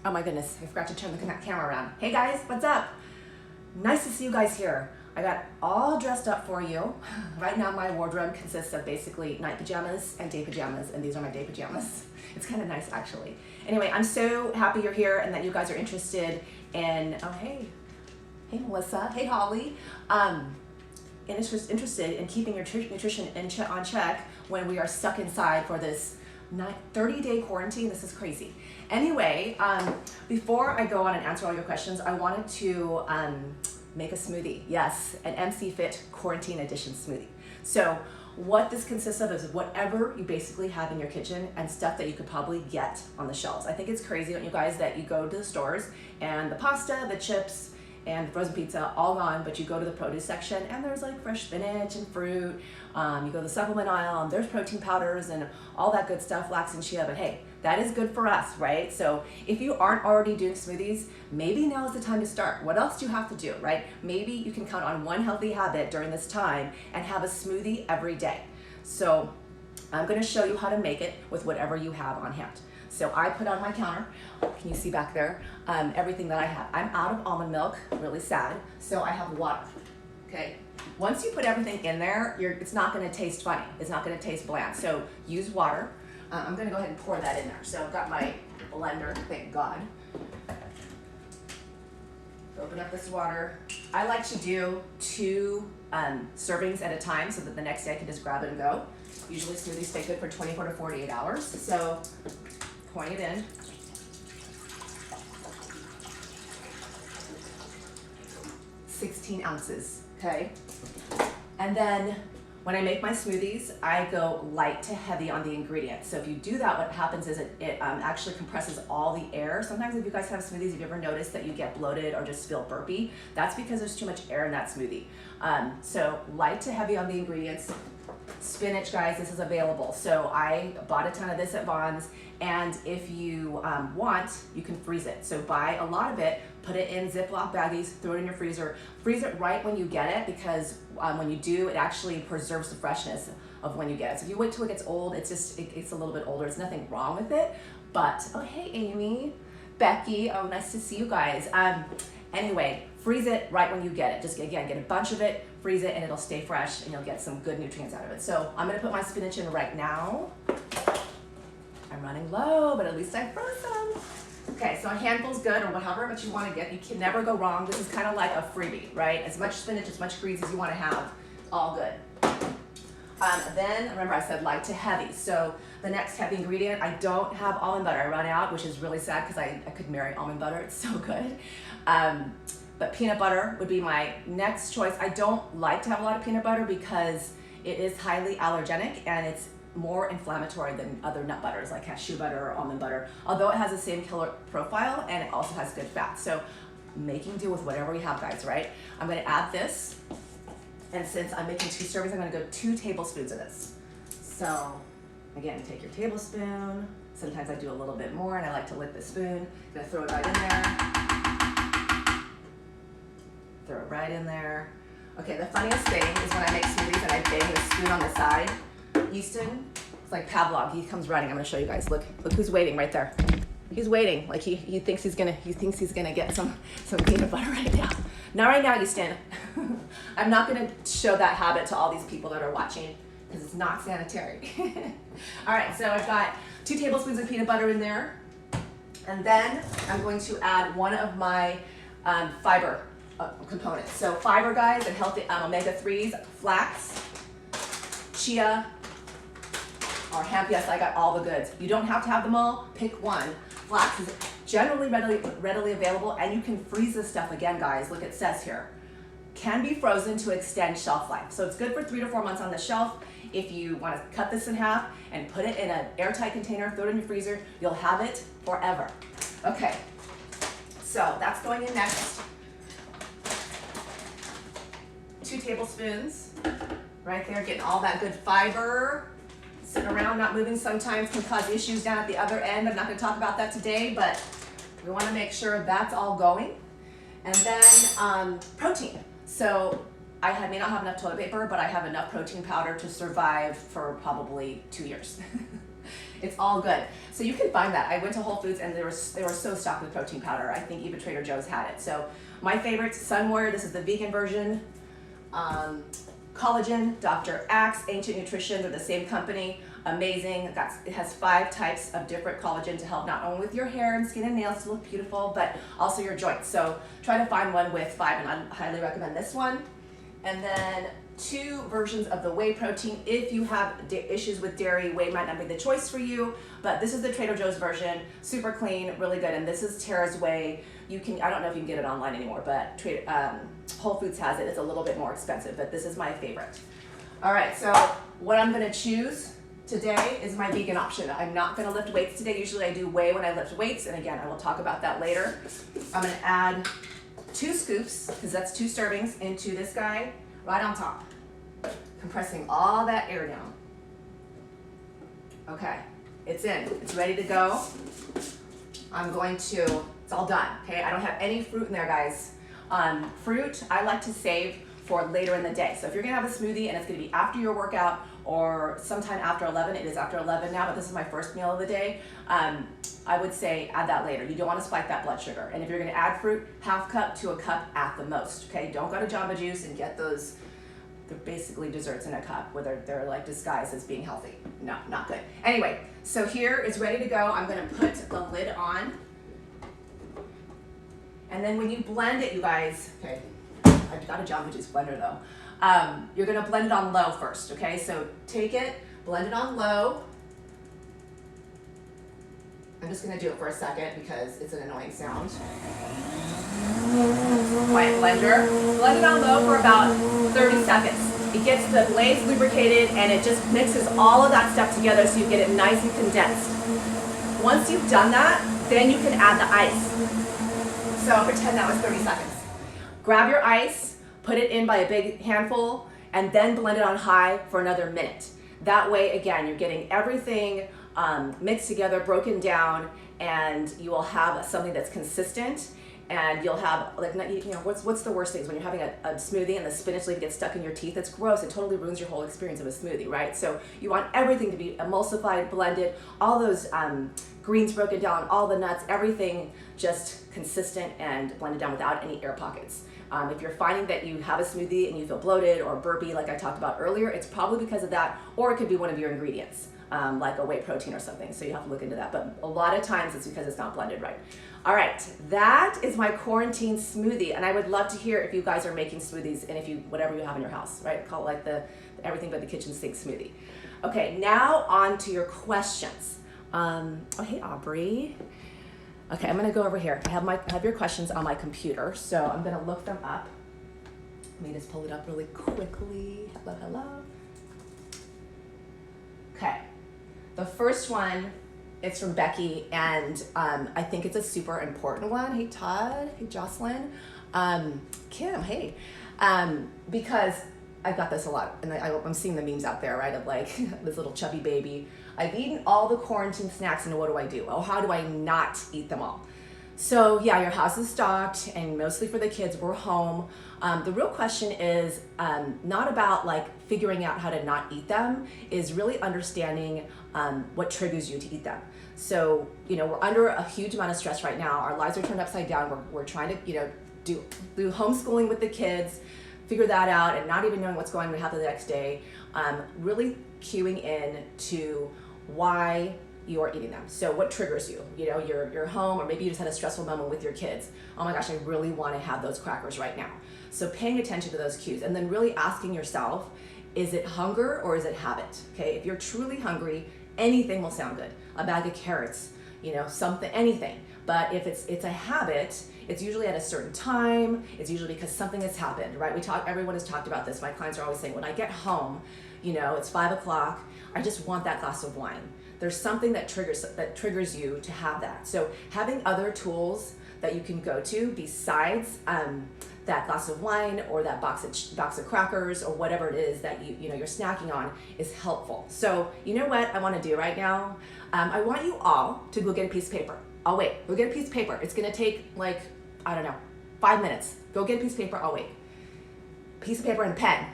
Oh my goodness, I forgot to turn the camera around. Hey guys, what's up? Nice to see you guys here. I got all dressed up for you. Right now my wardrobe consists of basically night pajamas and day pajamas, and these are my day pajamas. It's kind of nice actually. Anyway, I'm so happy you're here and that you guys are interested in, oh hey Melissa, hey Holly. Interested in keeping your nutrition on check when we are stuck inside for this 30-day quarantine. This is crazy. Anyway, before I go on and answer all your questions, I wanted to make a smoothie. Yes, an MC Fit Quarantine Edition smoothie. So what this consists of is whatever you basically have in your kitchen and stuff that you could probably get on the shelves. I think it's crazy, don't you guys, that you go to the stores and the pasta, the chips, and the frozen pizza all gone, but you go to the produce section and there's like fresh spinach and fruit. You go to the supplement aisle and there's protein powders and all that good stuff, flax and chia, but hey, that is good for us, right? So if you aren't already doing smoothies, maybe now is the time to start. What else do you have to do, right? Maybe you can count on one healthy habit during this time and have a smoothie every day. So I'm gonna show you how to make it with whatever you have on hand. So I put on my counter, can you see back there, everything that I have. I'm out of almond milk, really sad, so I have water, okay? Once you put everything in there, it's not gonna taste funny. It's not gonna taste bland, so use water. I'm gonna go ahead and pour that in there. So I've got my blender, thank God. Open up this water. I like to do 2 servings at a time so that the next day I can just grab it and go. Usually smoothies stay good for 24 to 48 hours, so pouring it in. (16 ounces), okay? And then when I make my smoothies, I go light to heavy on the ingredients. So if you do that, what happens is it actually compresses all the air. Sometimes if you guys have smoothies, have you ever noticed that you get bloated or just feel burpy? That's because there's too much air in that smoothie. So light to heavy on the ingredients. Spinach, guys, this is available. So I bought a ton of this at Vaughn's, and if you want, you can freeze it. So buy a lot of it, put it in Ziploc baggies, throw it in your freezer. Freeze it right when you get it, because when you do, it actually preserves the freshness of when you get it. So if you wait till it gets old, it's a little bit older. There's nothing wrong with it, but, oh, hey, Amy, Becky, oh, nice to see you guys. Anyway, freeze it right when you get it. Just, again, get a bunch of it, freeze it, and it'll stay fresh, and you'll get some good nutrients out of it. So I'm gonna put my spinach in right now. I'm running low, but at least I froze some. Okay, so a handful's good, or however much you wanna get. You can never go wrong. This is kind of like a freebie, right? As much spinach, as much greens as you wanna have, all good. Then, remember I said light to heavy. So the next heavy ingredient, I don't have almond butter. I run out, which is really sad because I could marry almond butter. It's so good. But peanut butter would be my next choice. I don't like to have a lot of peanut butter because it is highly allergenic and it's more inflammatory than other nut butters like cashew butter or almond butter, although it has the same killer profile and it also has good fat. So making do with whatever we have, guys, right? I'm gonna add this, and since I'm making 2 servings, I'm gonna go 2 tablespoons of this. So again, take your tablespoon. Sometimes I do a little bit more and I like to lick the spoon. I'm gonna throw it right in there. Throw it right in there. Okay, the funniest thing is when I make smoothies and I bang the spoon on the side. Easton, it's like Pavlov. He comes running. I'm gonna show you guys. Look who's waiting right there. He's waiting. Like he thinks he's gonna get some peanut butter right now. Not right now, Easton. I'm not gonna show that habit to all these people that are watching because it's not sanitary. All right, so I've got 2 tablespoons of peanut butter in there, and then I'm going to add one of my fiber components. So fiber, guys, and healthy omega-3s, flax, chia, or hemp. Yes, I got all the goods. You don't have to have them all. Pick one. Flax is generally readily available, and you can freeze this stuff again, guys. Look, it says here, can be frozen to extend shelf life. So it's good for 3 to 4 months on the shelf. If you want to cut this in half and put it in an airtight container, throw it in your freezer, you'll have it forever. Okay, so that's going in next. 2 tablespoons, right there, getting all that good fiber. Sitting around not moving sometimes can cause issues down at the other end. I'm not going to talk about that today, but we want to make sure that's all going. And then protein. So I may not have enough toilet paper, but I have enough protein powder to survive for probably 2 years. It's all good. So you can find that. I went to Whole Foods and they were so stocked with protein powder. I think even Trader Joe's had it. So my favorites, Sun Warrior, this is the vegan version. Collagen, Dr. Axe, Ancient Nutrition, they're the same company. Amazing. It has 5 types of different collagen to help not only with your hair and skin and nails to look beautiful, but also your joints. So try to find one with 5, and I highly recommend this one. And then 2 versions of the whey protein. If you have issues with dairy, whey might not be the choice for you, but this is the Trader Joe's version, super clean, really good. And this is Tara's Whey. You can, I don't know if you can get it online anymore, but Whole Foods has it. It's a little bit more expensive, but this is my favorite. All right, so what I'm gonna choose today is my vegan option. I'm not gonna lift weights today. Usually I do whey when I lift weights, and again, I will talk about that later. I'm gonna add 2 scoops, because that's 2 servings, into this guy right on top, compressing all that air down. Okay, it's in, it's ready to go. I'm going to, it's all done, okay? I don't have any fruit in there, guys. Fruit, I like to save for later in the day. So if you're gonna have a smoothie and it's gonna be after your workout or sometime after 11, it is after 11 now, but this is my first meal of the day, I would say add that later. You don't wanna spike that blood sugar. And if you're gonna add fruit, 1/2 cup to a cup at the most, okay? Don't go to Jamba Juice and get those, they're basically desserts in a cup where they're like disguised as being healthy. No, not good. Anyway, so here it's ready to go. I'm gonna put the lid on. And then when you blend it, you guys, okay, I've got a Jamba Juice blender though. You're gonna blend it on low first, okay? So take it, blend it on low. I'm just gonna do it for a second because it's an annoying sound. Quiet blender. Blend it on low for about 30 seconds. It gets the blades lubricated and it just mixes all of that stuff together so you get it nice and condensed. Once you've done that, then you can add the ice. So pretend that was 30 seconds. Grab your ice, put it in by a big handful, and then blend it on high for another minute. That way, again, you're getting everything mixed together, broken down, and you will have something that's consistent. And you'll have, like, you know, what's the worst things when you're having a smoothie and the spinach leaf gets stuck in your teeth? It's gross. It totally ruins your whole experience of a smoothie, right? So you want everything to be emulsified, blended, all those greens broken down, all the nuts, everything just consistent and blended down without any air pockets. If you're finding that you have a smoothie and you feel bloated or burpy, like I talked about earlier, it's probably because of that, or it could be one of your ingredients, like a whey protein or something. So you have to look into that. But a lot of times it's because it's not blended right. All right, that is my quarantine smoothie, and I would love to hear if you guys are making smoothies and if you, whatever you have in your house, right? Call it like the everything but the kitchen sink smoothie. Okay, now on to your questions. Oh, hey, Aubrey. Okay, I'm gonna go over here. I have your questions on my computer, so I'm gonna look them up. Let me just pull it up really quickly. Hello, hello. Okay, the first one, it's from Becky, and I think it's a super important one. Hey, Todd. Hey, Jocelyn. Kim, hey. Because I've got this a lot, and I'm seeing the memes out there, right, of like this little chubby baby. I've eaten all the quarantine snacks, and what do I do? Oh, how do I not eat them all? So yeah, your house is stocked, and mostly for the kids, we're home. The real question is not about like figuring out how to not eat them, is really understanding what triggers you to eat them. So, you know, we're under a huge amount of stress right now. Our lives are turned upside down. We're trying to, you know, do homeschooling with the kids, figure that out, and not even knowing what's going to happen the next day. Really cueing in to why you are eating them. So what triggers you? You know, you're home, or maybe you just had a stressful moment with your kids. Oh my gosh, I really want to have those crackers right now. So paying attention to those cues, and then really asking yourself, is it hunger or is it habit? Okay, if you're truly hungry, anything will sound good. A bag of carrots, you know, something, anything. But if it's a habit, it's usually at a certain time. It's usually because something has happened, right? Everyone has talked about this. My clients are always saying, when I get home, you know, it's 5 o'clock, I just want that glass of wine. There's something that triggers you to have that. So having other tools that you can go to besides that glass of wine or that box of crackers or whatever it is that you know you're snacking on is helpful. So you know what I want to do right now? I want you all to go get a piece of paper. I'll wait. Go get a piece of paper. It's gonna take like, I don't know, 5 minutes. Go get a piece of paper. I'll wait. Piece of paper and a pen.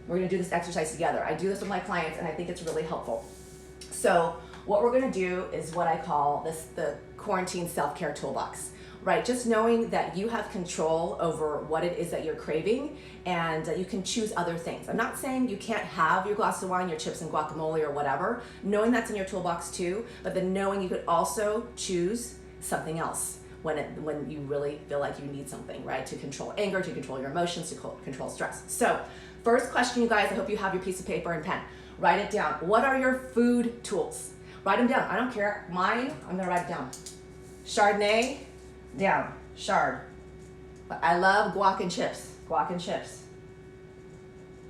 We're gonna do this exercise together. I do this with my clients, and I think it's really helpful. So what we're gonna do is what I call the quarantine self-care toolbox, right? Just knowing that you have control over what it is that you're craving, and you can choose other things. I'm not saying you can't have your glass of wine, your chips and guacamole or whatever, knowing that's in your toolbox too, but then knowing you could also choose something else when you really feel like you need something, right? To control anger, to control your emotions, to control stress. So first question, you guys, I hope you have your piece of paper and pen. Write it down. What are your food tools? Write them down. I don't care. Mine, I'm gonna write it down. Chardonnay, down. Chard. I love guac and chips. Guac and chips.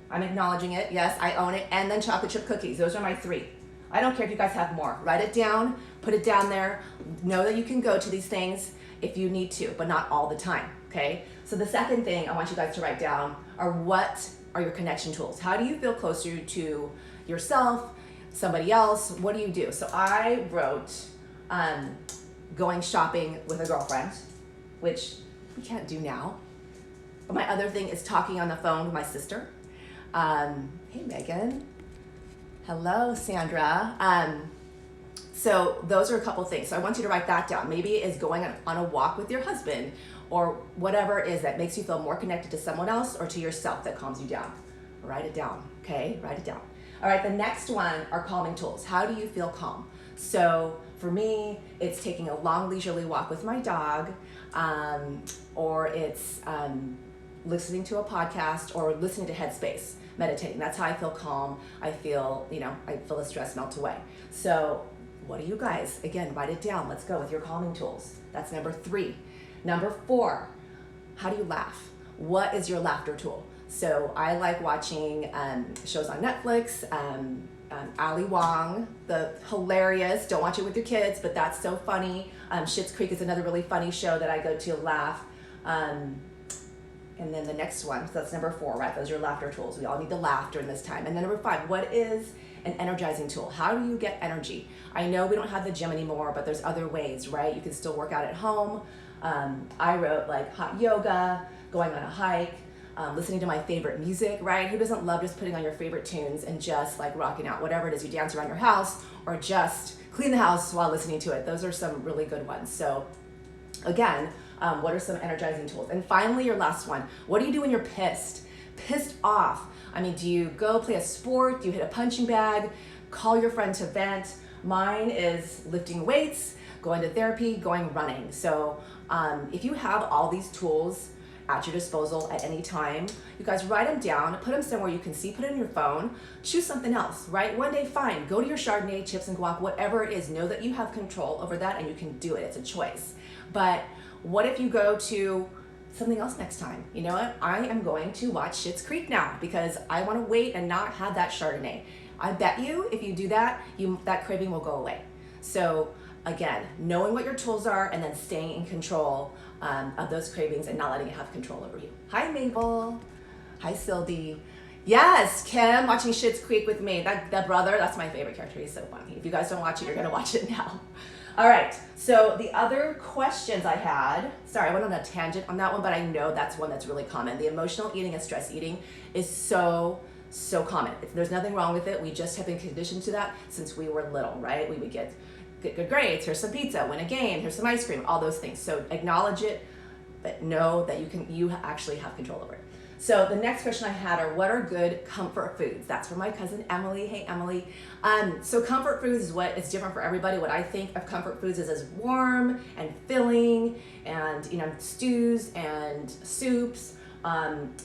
I'm acknowledging it. Yes, I own it. And then chocolate chip cookies. Those are my 3. I don't care if you guys have more. Write it down. Put it down there. Know that you can go to these things if you need to, but not all the time, okay? So the second thing I want you guys to write down are what are your connection tools? How do you feel closer to yourself, somebody else? What do you do? So I wrote going shopping with a girlfriend, which we can't do now. But my other thing is talking on the phone with my sister. Hey, Megan. Hello, Sandra. So those are a couple things. So I want you to write that down. Maybe it is going on a walk with your husband, or whatever it is that makes you feel more connected to someone else or to yourself that calms you down. Write it down, okay? Write it down. All right, the next one are calming tools. How do you feel calm? So for me, it's taking a long leisurely walk with my dog, or it's listening to a podcast, or listening to Headspace, meditating. That's how I feel calm. I feel the stress melt away. So what do you guys? Again, write it down. Let's go with your calming tools. That's number 3. Number 4, how do you laugh? What is your laughter tool? So I like watching shows on Netflix. Ali Wong, the hilarious, don't watch it with your kids, but that's so funny. Schitt's Creek is another really funny show that I go to laugh. And then the next one, so that's number 4, right? Those are your laughter tools. We all need to laugh during this time. And then number 5, what is an energizing tool? How do you get energy? I know we don't have the gym anymore, but there's other ways, right? You can still work out at home. I wrote like hot yoga, going on a hike, listening to my favorite music, right? Who doesn't love just putting on your favorite tunes and just like rocking out, whatever it is, you dance around your house or just clean the house while listening to it. Those are some really good ones. So again, what are some energizing tools? And finally, your last one, what do you do when you're pissed? Pissed off. I mean, do you go play a sport? Do you hit a punching bag? Call your friend to vent? Mine is lifting weights, going to therapy, going running. So if you have all these tools at your disposal at any time, you guys write them down, put them somewhere you can see, put it in your phone, choose something else, right? One day, fine, go to your Chardonnay, chips and guac, whatever it is, know that you have control over that and you can do it, it's a choice. But what if you go to something else next time? You know what? I am going to watch Schitt's Creek now because I want to wait and not have that Chardonnay. I bet you if you do that, that craving will go away. So again, knowing what your tools are and then staying in control of those cravings and not letting it have control over you. Hi, Mabel. Hi, Sylvie. Yes, Kim, watching Schitt's Creek with me. That brother, that's my favorite character. He's so funny. If you guys don't watch it, you're going to watch it now. All right, so the other questions I had, sorry, I went on a tangent on that one, but I know that's one that's really common. The emotional eating and stress eating is so common. There's nothing wrong with it. We just have been conditioned to that since we were little, right? We would get good grades, here's some pizza, win a game, here's some ice cream, all those things. So acknowledge it, but know that you actually have control over it. So the next question I had are, what are good comfort foods? That's for my cousin Emily. Hey, Emily. So comfort foods is what is different for everybody. What I think of comfort foods is as warm and filling and, stews and soups.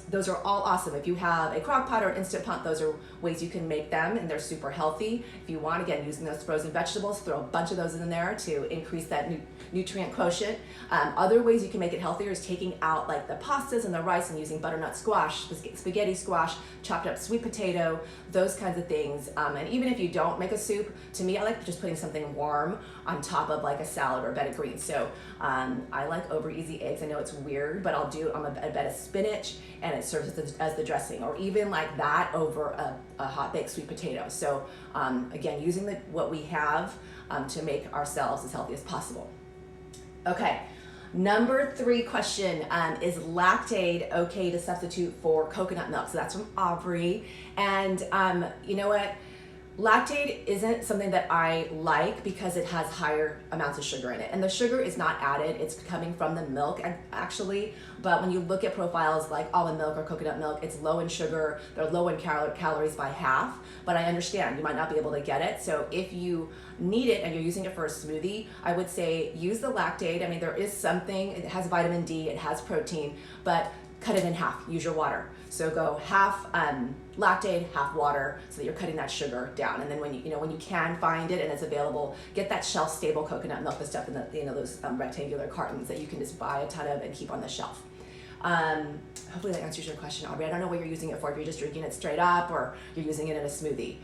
Those are all awesome. If you have a crock pot or an Instant Pot, those are ways you can make them and they're super healthy. If you want, again, using those frozen vegetables, throw a bunch of those in there to increase that nutrient quotient. Other ways you can make it healthier is taking out like the pastas and the rice and using butternut squash, spaghetti squash, chopped up sweet potato, those kinds of things. And even if you don't make a soup, to me, I like just putting something warm on top of like a salad or a bed of greens. So I like over easy eggs. I know it's weird, but I'll do a bed of spinach and it serves as the dressing, or even like that over a hot baked sweet potato. So again, using what we have to make ourselves as healthy as possible. Okay, number 3 question, is Lactaid okay to substitute for coconut milk? So that's from Aubrey. And you know what? Lactate isn't something that I like because it has higher amounts of sugar in it. And the sugar is not added, it's coming from the milk actually. But when you look at profiles like almond milk or coconut milk, it's low in sugar, they're low in calories by half. But I understand you might not be able to get it. So if you need it and you're using it for a smoothie, I would say use the lactate. I mean, there is something, it has vitamin D, it has protein, but cut it in half, use your water. So go half lactate, half water, so that you're cutting that sugar down. And then when you can find it and it's available, get that shelf-stable coconut milk, the stuff in the those rectangular cartons that you can just buy a ton of and keep on the shelf. Hopefully that answers your question, Aubrey. I don't know what you're using it for, if you're just drinking it straight up or you're using it in a smoothie.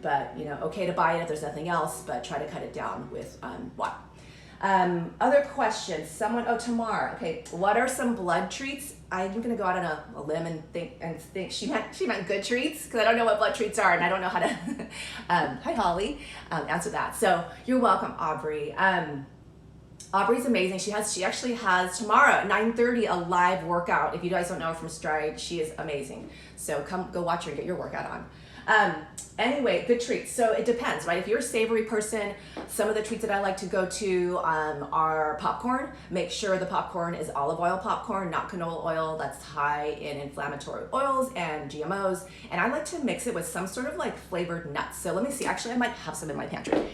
But okay to buy it if there's nothing else, but try to cut it down with water. Other questions. Tamar. Okay, what are some blood treats? I'm gonna go out on a limb and think she meant good treats, because I don't know what blood treats are and I don't know how to hi Holly, answer that. So you're welcome, Aubrey. Aubrey's amazing. She actually has tomorrow at 9:30 a live workout. If you guys don't know her from Stride, she is amazing. So go watch her and get your workout on. Anyway, good treats. So it depends, right? If you're a savory person, some of the treats that I like to go to are popcorn. Make sure the popcorn is olive oil popcorn, not canola oil. That's high in inflammatory oils and GMOs. And I like to mix it with some sort of like flavored nuts. So let me see. Actually, I might have some in my pantry.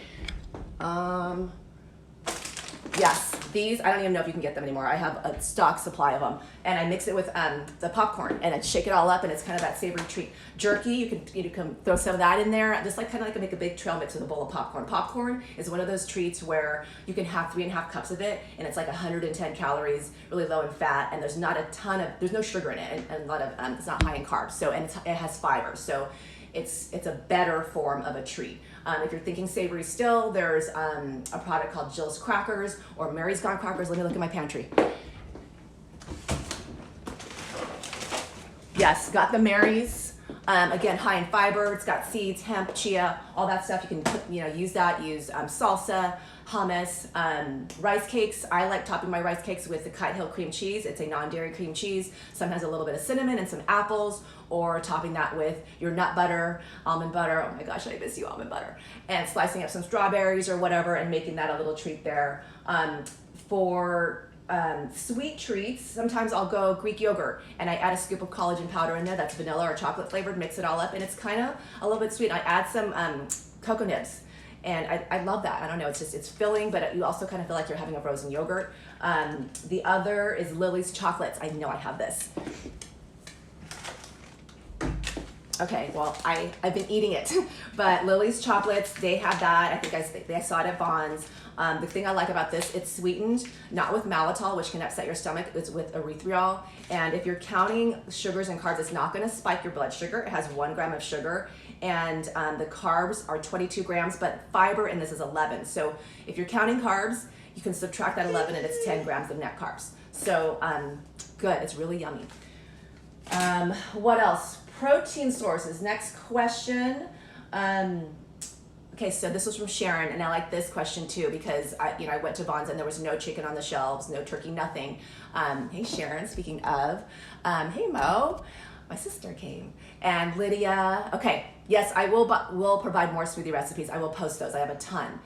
Yes, these, I don't even know if you can get them anymore. I have a stock supply of them. And I mix it with the popcorn and I shake it all up and it's kind of that savory treat. Jerky, you can throw some of that in there. Just like kind of like make a big trail mix with a bowl of popcorn. Popcorn is one of those treats where you can have 3.5 cups of it and it's like 110 calories, really low in fat, and there's not a ton of, there's no sugar in it, and a lot of, it's not high in carbs. So, and it has fiber. So it's a better form of a treat. If you're thinking savory still, there's a product called Jill's Crackers or Mary's Gone Crackers. Let me look at my pantry. Yes, got the Mary's. Again, high in fiber. It's got seeds, hemp, chia, all that stuff. You can use that. Use salsa, hummus, rice cakes. I like topping my rice cakes with the Kite Hill cream cheese. It's a non-dairy cream cheese. Sometimes a little bit of cinnamon and some apples, or topping that with your nut butter, almond butter. Oh my gosh, I miss you, almond butter. And slicing up some strawberries or whatever and making that a little treat there. For sweet treats, sometimes I'll go Greek yogurt and I add a scoop of collagen powder in there that's vanilla or chocolate flavored, mix it all up, and it's kind of a little bit sweet. I add some cocoa nibs. And I love that. I don't know, it's filling, but you also kind of feel like you're having a frozen yogurt. The other is Lily's Chocolates. I know I have this. Okay, well, I've been eating it, but Lily's Chocolates, they have that. I think I saw it at Vons. The thing I like about this, it's sweetened, not with maltitol, which can upset your stomach. It's with erythritol. And if you're counting sugars and carbs, it's not gonna spike your blood sugar. It has 1 gram of sugar. And the carbs are 22 grams, but fiber in this is 11. So if you're counting carbs, you can subtract that 11 and it's 10 grams of net carbs. So good, it's really yummy. What else? Protein sources. Next question. Okay, so this was from Sharon, and I like this question too because I went to Vons and there was no chicken on the shelves, no turkey, nothing. Hey Sharon, speaking of, hey Mo, my sister came, and Lydia. Okay, yes, I will provide more smoothie recipes. I will post those. I have a ton.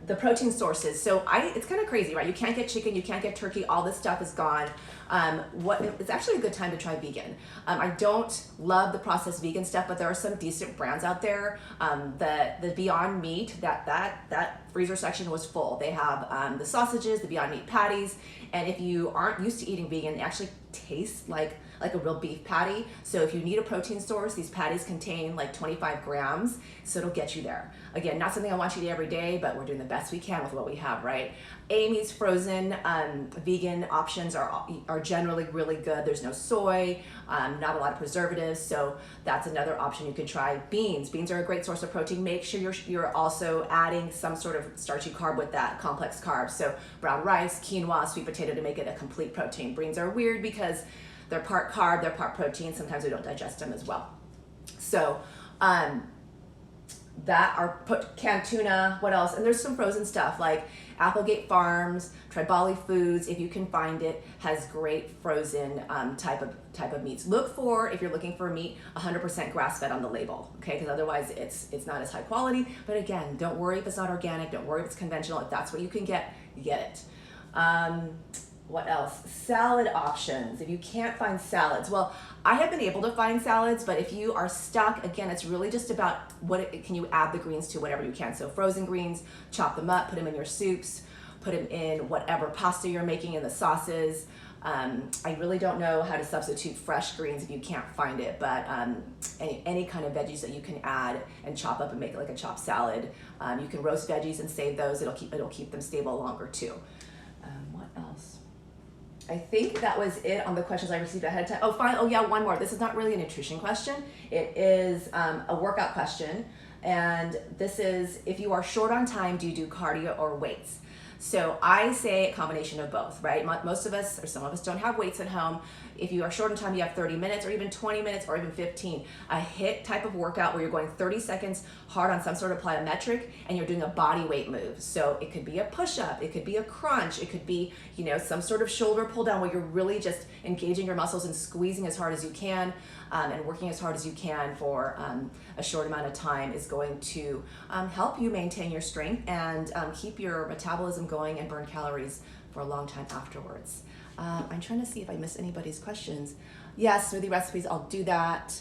The protein sources. So it's kind of crazy, right? You can't get chicken, you can't get turkey. All this stuff is gone. It's actually a good time to try vegan. I don't love the processed vegan stuff, but there are some decent brands out there. The Beyond Meat, that freezer section was full. They have the sausages, the Beyond Meat patties, and if you aren't used to eating vegan, it actually tastes like a real beef patty. So if you need a protein source, these patties contain like 25 grams, so it'll get you there. Again, not something I want you to eat every day, but we're doing the best we can with what we have, right? Amy's frozen vegan options are generally really good. There's no soy, not a lot of preservatives, so that's another option you could try. Beans are a great source of protein. Make sure you're also adding some sort of starchy carb with that, complex carbs. So brown rice, quinoa, sweet potato to make it a complete protein. Beans are weird because they're part carb, they're part protein. Sometimes we don't digest them as well. So that are canned tuna. What else? And there's some frozen stuff like Applegate Farms, Tribali Foods, if you can find it, has great frozen type of meats. Look for, if you're looking for meat, 100% grass-fed on the label, okay? Because otherwise it's not as high quality. But again, don't worry if it's not organic. Don't worry if it's conventional. If that's what you can get it. What else? Salad options. If you can't find salads, well, I have been able to find salads, but if you are stuck, again, it's really just about can you add the greens to whatever you can. So frozen greens, chop them up, put them in your soups, put them in whatever pasta you're making, in the sauces. I really don't know how to substitute fresh greens if you can't find it, but any kind of veggies that you can add and chop up and make it like a chopped salad. You can roast veggies and save those. It'll keep them stable longer too. What else? I think that was it on the questions I received ahead of time. Oh, fine. Oh, yeah, one more. This is not really a nutrition question. It is a workout question. And this is, if you are short on time, do you do cardio or weights? So I say a combination of both, right? Most of us, or some of us, don't have weights at home. If you are short on time, you have 30 minutes or even 20 minutes or even 15. A HIIT type of workout where you're going 30 seconds hard on some sort of plyometric and you're doing a body weight move. So it could be a push-up, it could be a crunch, it could be, some sort of shoulder pull down where you're really just engaging your muscles and squeezing as hard as you can and working as hard as you can for a short amount of time is going to help you maintain your strength and keep your metabolism going and burn calories for a long time afterwards. I'm trying to see if I missed anybody's questions. Yes, smoothie recipes, I'll do that.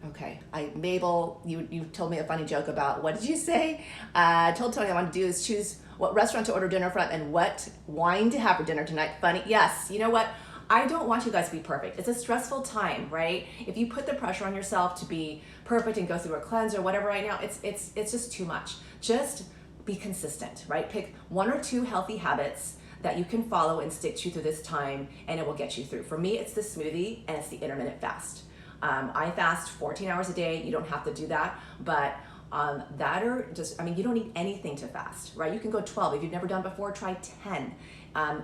Okay, Mabel, you told me a funny joke about, what did you say? I told Tony I wanted to do is choose what restaurant to order dinner from and what wine to have for dinner tonight. Funny, yes, you know what? I don't want you guys to be perfect. It's a stressful time, right? If you put the pressure on yourself to be perfect and go through a cleanse or whatever right now, it's just too much. Just be consistent, right? Pick 1 or 2 healthy habits that you can follow and stick to through this time, and it will get you through. For me, it's the smoothie and it's the intermittent fast. I fast 14 hours a day. You don't have to do that, but that or just, you don't need anything to fast, right? You can go 12. If you've never done before, try 10.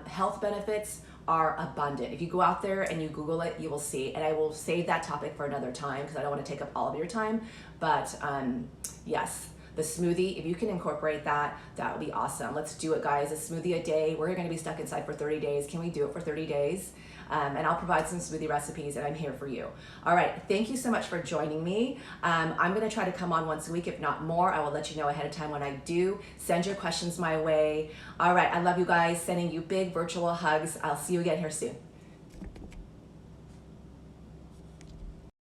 Health benefits are abundant. If you go out there and you Google it, you will see, and I will save that topic for another time because I don't want to take up all of your time, but yes. The smoothie, if you can incorporate that, that would be awesome. Let's do it, guys. A smoothie a day. We're going to be stuck inside for 30 days. Can we do it for 30 days? And I'll provide some smoothie recipes, and I'm here for you. All right. Thank you so much for joining me. I'm going to try to come on once a week, if not more. I will let you know ahead of time when I do. Send your questions my way. All right. I love you guys. Sending you big virtual hugs. I'll see you again here soon.